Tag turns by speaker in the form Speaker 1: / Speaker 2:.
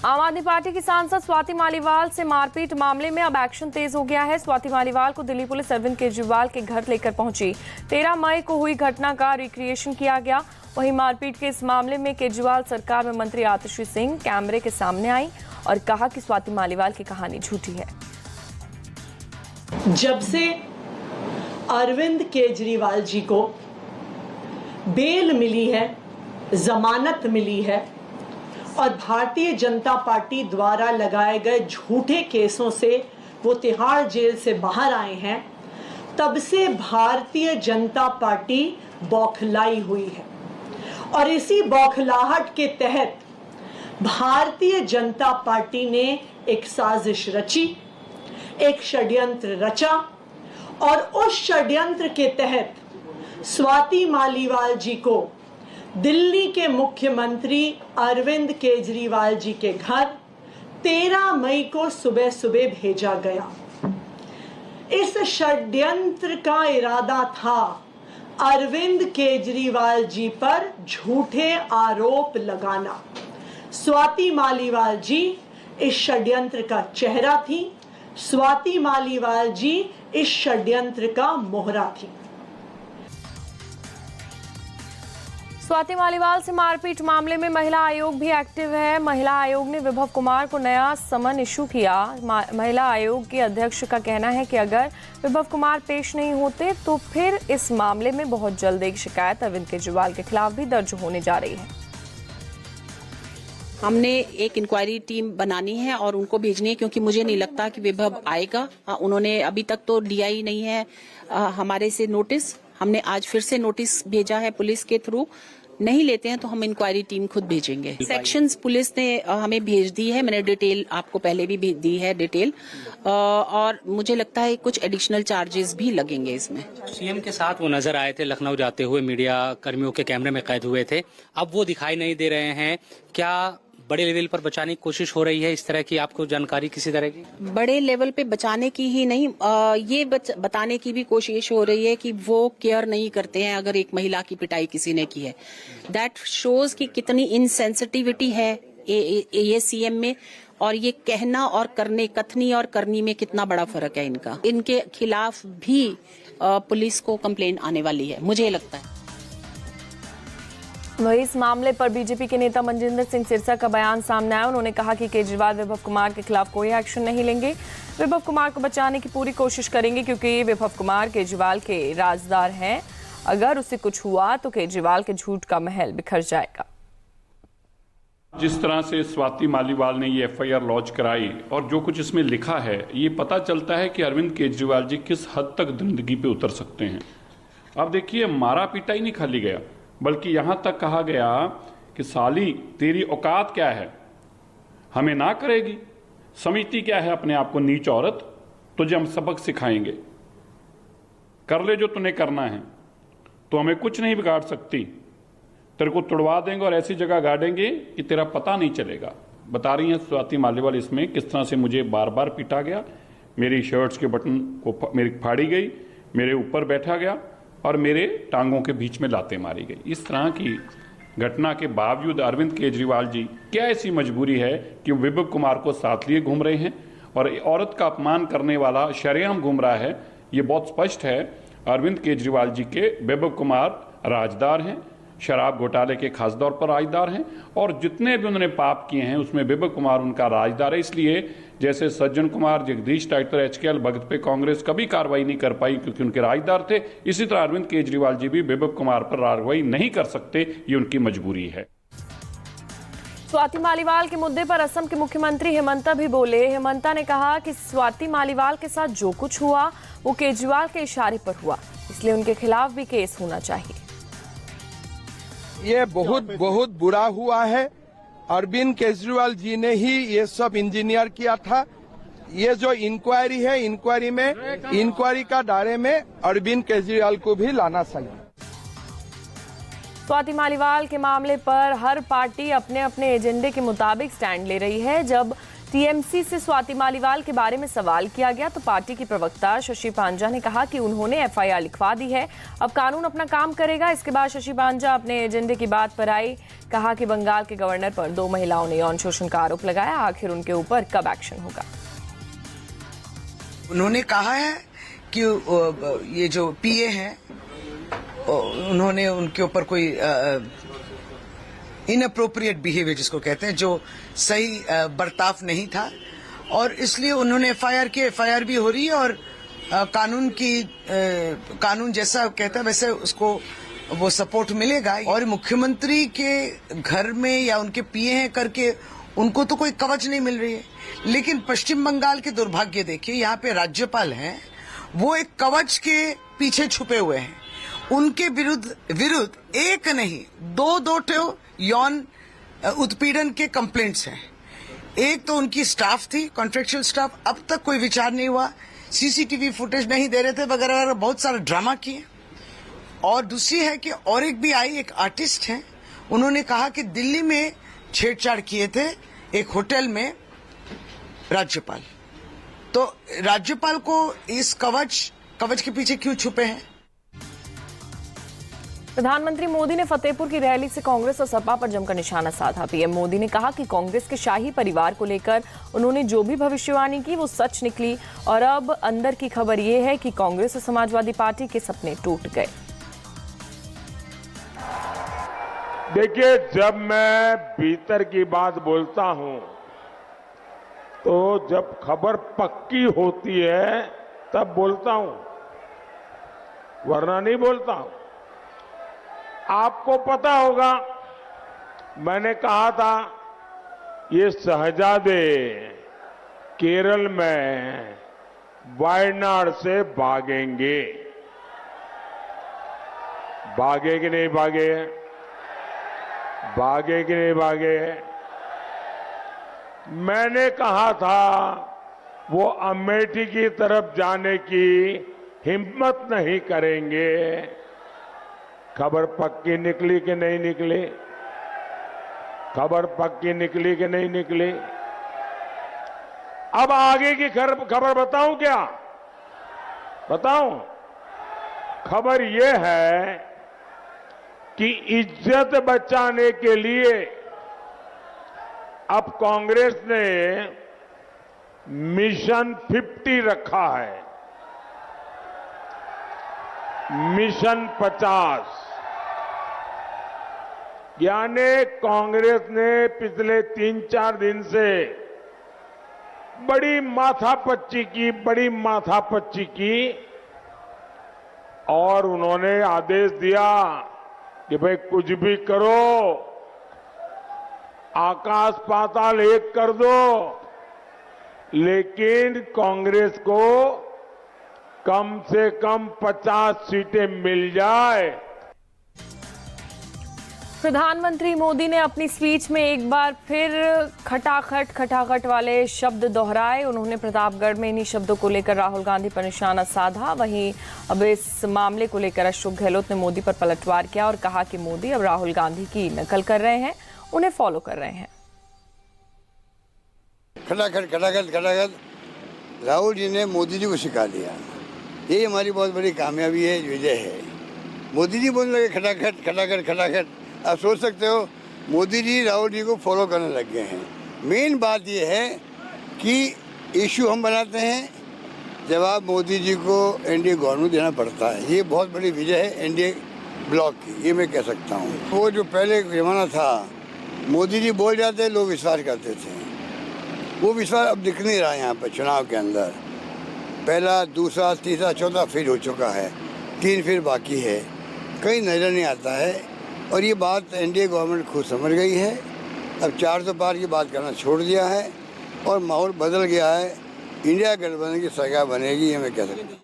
Speaker 1: आम आदमी पार्टी की सांसद स्वाति मालीवाल से मारपीट मामले में अब एक्शन तेज हो गया है। स्वाति मालीवाल को दिल्ली पुलिस अरविंद केजरीवाल के घर लेकर पहुंची। 13 मई को हुई घटना का रिक्रिएशन किया गया। वहीं मारपीट के इस मामले में केजरीवाल सरकार में मंत्री आतिशी सिंह कैमरे के सामने आई और कहा कि स्वाति मालीवाल की कहानी झूठी है।
Speaker 2: जब से अरविंद केजरीवाल जी को बेल मिली है, जमानत मिली है और भारतीय जनता पार्टी द्वारा लगाए गए झूठे केसों से वो तिहाड़ जेल से बाहर आए हैं, तब से भारतीय जनता पार्टी बौखलाई हुई है। और इसी बौखलाहट के तहत भारतीय जनता पार्टी ने एक साजिश रची, एक षड्यंत्र रचा और उस षड्यंत्र के तहत स्वाति मालीवाल जी को दिल्ली के मुख्यमंत्री अरविंद केजरीवाल जी के घर 13 मई को सुबह सुबह भेजा गया। इस षड्यंत्र का इरादा था अरविंद केजरीवाल जी पर झूठे आरोप लगाना। स्वाति मालीवाल जी इस षड्यंत्र का चेहरा थी। स्वाति मालीवाल जी इस षड्यंत्र का मोहरा थी।
Speaker 1: स्वाति मालीवाल से मारपीट मामले में महिला आयोग भी एक्टिव है। महिला आयोग ने विभव कुमार को नया समन इशू किया। महिला आयोग के अध्यक्ष का कहना है कि अगर विभव कुमार पेश नहीं होते तो फिर इस मामले में बहुत जल्द एक शिकायत अरविंद केजरीवाल के खिलाफ भी दर्ज होने जा रही है।
Speaker 3: हमने एक इंक्वायरी टीम बनानी है और उनको भेजनी है, क्योंकि मुझे नहीं लगता कि विभव आएगा। उन्होंने अभी तक तो दिया ही नहीं है हमारे से नोटिस। हमने आज फिर से नोटिस भेजा है पुलिस के थ्रू। नहीं लेते हैं तो हम इंक्वायरी टीम खुद भेजेंगे। सेक्शंस पुलिस ने हमें भेज दी है। मैंने डिटेल आपको पहले भी भेज दी है डिटेल, और मुझे लगता है कुछ एडिशनल चार्जेस भी लगेंगे इसमें।
Speaker 4: सीएम के साथ वो नजर आए थे लखनऊ जाते हुए, मीडिया कर्मियों के कैमरे में कैद हुए थे। अब वो दिखाई नहीं दे रहे हैं। क्या बड़े लेवल पर बचाने की कोशिश हो रही है? इस तरह की आपको जानकारी किसी तरह की? बड़े लेवल पे बचाने की ही नहीं, ये बताने की भी कोशिश हो रही है कि वो केयर नहीं करते हैं अगर एक महिला की पिटाई किसी ने की है। दैट शोज कि कितनी इनसेंसिटिविटी है ये सीएम में, और ये कहना और करने, कथनी और करनी में कितना बड़ा फर्क है इनका। इनके खिलाफ भी पुलिस को कंप्लेंट आने वाली है, मुझे लगता है।
Speaker 1: वही इस मामले पर बीजेपी के नेता मनजिंदर सिंह सिरसा का बयान सामने आया। उन्होंने कहा कि केजरीवाल विभव कुमार के खिलाफ कोई एक्शन नहीं लेंगे। विभव कुमार को बचाने की पूरी कोशिश करेंगे, क्योंकि विभव कुमार केजरीवाल के राजदार हैं। अगर उसे कुछ हुआ तो केजरीवाल के झूठ का महल बिखर जाएगा।
Speaker 5: जिस तरह से स्वाति मालीवाल ने ये एफआईआर लॉन्च कराई और जो कुछ इसमें लिखा है, ये पता चलता है कि अरविंद केजरीवाल जी किस हद तक जिंदगी पे उतर सकते हैं। अब देखिए, मारा पीटा ही नहीं खाली गया, बल्कि यहां तक कहा गया कि साली तेरी औकात क्या है, हमें ना करेगी, समिति क्या है अपने आप को नीच औरत, तुझे हम सबक सिखाएंगे, कर ले जो तूने करना है, तो हमें कुछ नहीं बिगाड़ सकती, तेरे को तुड़वा देंगे और ऐसी जगह गाड़ेंगे कि तेरा पता नहीं चलेगा। बता रही हैं स्वाति मालीवाल इसमें किस तरह से मुझे बार बार पीटा गया, मेरी शर्ट्स के बटन को मेरी फाड़ी गई, मेरे ऊपर बैठा गया और मेरे टांगों के बीच में लातें मारी गई। इस तरह की घटना के बावजूद अरविंद केजरीवाल जी क्या ऐसी मजबूरी है कि वो विभव कुमार को साथ लिए घूम रहे हैं और औरत का अपमान करने वाला शरेआम घूम रहा है? ये बहुत स्पष्ट है। अरविंद केजरीवाल जी के विभव कुमार राजदार हैं, शराब घोटाले के खास तौर पर राजदार हैं, और जितने भी उन्होंने पाप किए हैं उसमें विभव कुमार उनका राजदार है। इसलिए जैसे सज्जन कुमार, जगदीश टाइटर, एचकेएल भगत पे कांग्रेस कभी कार्रवाई नहीं कर पाई क्योंकि उनके राजदार थे, इसी तरह अरविंद केजरीवाल जी भी विभव कुमार पर कार्रवाई नहीं कर सकते, ये उनकी मजबूरी है।
Speaker 1: स्वाति मालीवाल के मुद्दे पर असम के मुख्यमंत्री हेमंता भी बोले। हेमंता ने कहा कि स्वाति मालीवाल के साथ जो कुछ हुआ वो केजरीवाल के इशारे पर हुआ, इसलिए उनके खिलाफ भी केस होना चाहिए।
Speaker 6: ये बहुत बुरा हुआ है। अरविंद केजरीवाल जी ने ही ये सब इंजीनियर किया था। ये जो इंक्वायरी है, इंक्वायरी में इंक्वायरी का दायरे में अरविंद केजरीवाल को भी लाना चाहिए।
Speaker 1: स्वाति मालीवाल के मामले पर हर पार्टी अपने अपने एजेंडे के मुताबिक स्टैंड ले रही है। जब टीएमसी से स्वाति मालीवाल के बारे में सवाल किया गया तो पार्टी की प्रवक्ता शशि पांजा ने कहा कि उन्होंने एफआईआर लिखवा दी है, अब कानून अपना काम करेगा। इसके बाद शशि पांजा अपने एजेंडे की बात पर आई, कहा कि बंगाल के गवर्नर पर 2 महिलाओं ने यौन शोषण का आरोप लगाया, आखिर उनके ऊपर कब एक्शन होगा।
Speaker 7: उन्होंने कहा है कि ये जो पीए हैं उन्होंने उनके ऊपर कोई इनअप्रोप्रिएट बिहेवियर जिसको कहते हैं, जो सही बर्ताव नहीं था और इसलिए उन्होंने एफआईआर की। एफआईआर भी हो रही है और कानून जैसा कहता है वैसे उसको वो सपोर्ट मिलेगा। और मुख्यमंत्री के घर में या उनके पीए हैं करके उनको तो कोई कवच नहीं मिल रही है, लेकिन पश्चिम बंगाल के दुर्भाग्य देखिए, यहाँ पे राज्यपाल हैं, वो एक कवच के पीछे छुपे हुए हैं। उनके विरुद्ध एक नहीं 2 यौन उत्पीड़न के कंप्लेंट्स हैं। एक तो उनकी स्टाफ थी, कॉन्ट्रेक्चुअल स्टाफ, अब तक कोई विचार नहीं हुआ, सीसीटीवी फुटेज नहीं दे रहे थे वगैरह वगैरह, बहुत सारा ड्रामा किए। और दूसरी है कि और एक भी आई, एक आर्टिस्ट हैं, उन्होंने कहा कि दिल्ली में छेड़छाड़ किए थे एक होटल में राज्यपाल। तो राज्यपाल को इस कवच के पीछे क्यों छुपे हैं?
Speaker 1: प्रधानमंत्री मोदी ने फतेहपुर की रैली से कांग्रेस और सपा पर जमकर निशाना साधा। पीएम मोदी ने कहा कि कांग्रेस के शाही परिवार को लेकर उन्होंने जो भी भविष्यवाणी की वो सच निकली और अब अंदर की खबर ये है कि कांग्रेस और समाजवादी पार्टी के सपने टूट गए।
Speaker 8: देखिए, जब मैं भीतर की बात बोलता हूं तो जब खबर पक्की होती है तब बोलता हूं, वरना नहीं बोलता हूं। आपको पता होगा, मैंने कहा था ये शहजादे केरल में वायनाड से भागेंगे। भागे कि नहीं भागे? भागे कि नहीं भागे? मैंने कहा था वो अमेठी की तरफ जाने की हिम्मत नहीं करेंगे। खबर पक्की निकली कि नहीं निकली? खबर पक्की निकली कि नहीं निकली? अब आगे की खबर बताऊं क्या? बताऊं? खबर यह है कि इज्जत बचाने के लिए अब कांग्रेस ने मिशन 50 रखा है, मिशन 50। यानी कांग्रेस ने पिछले 3-4 दिन से बड़ी माथापच्ची की और उन्होंने आदेश दिया कि भाई कुछ भी करो, आकाश पाताल एक कर दो, लेकिन कांग्रेस को कम से कम 50 सीटें मिल जाए।
Speaker 1: प्रधानमंत्री मोदी ने अपनी स्पीच में एक बार फिर खटाखट वाले शब्द दोहराए। उन्होंने प्रतापगढ़ में इन्हीं शब्दों को लेकर राहुल गांधी पर निशाना साधा। वहीं अब इस मामले को लेकर अशोक गहलोत ने मोदी पर पलटवार किया और कहा कि मोदी अब राहुल गांधी की नकल कर रहे हैं, उन्हें फॉलो कर रहे हैं।
Speaker 9: खटाखट राहुल जी ने मोदी जी को सिखा दिया। यही हमारी बहुत बड़ी कामयाबी है, विजय है। मोदी जी बोलने लगे खटाखट। आप सोच सकते हो मोदी जी राहुल जी को फॉलो करने लग गए हैं। मेन बात यह है कि इशू हम बनाते हैं, जवाब मोदी जी को एनडीए गवर्नमेंट देना पड़ता है। ये बहुत बड़ी विजय है एनडीए ब्लॉक की, ये मैं कह सकता हूँ। वो जो पहले जमाना था, मोदी जी बोल जाते लोग विश्वास करते थे, वो विश्वास अब दिख नहीं रहा है। यहाँ पर चुनाव के अंदर पहला, दूसरा, तीसरा, चौथा फेल हो चुका है, 3 फेल बाकी है, कहीं नजर नहीं आता है। और ये बात एनडीए गवर्नमेंट खुद समझ गई है। अब 400 पार की बात करना छोड़ दिया है और माहौल बदल गया है। इंडिया गठबंधन की सरकार बनेगी, ये मैं कह सकता हूँ।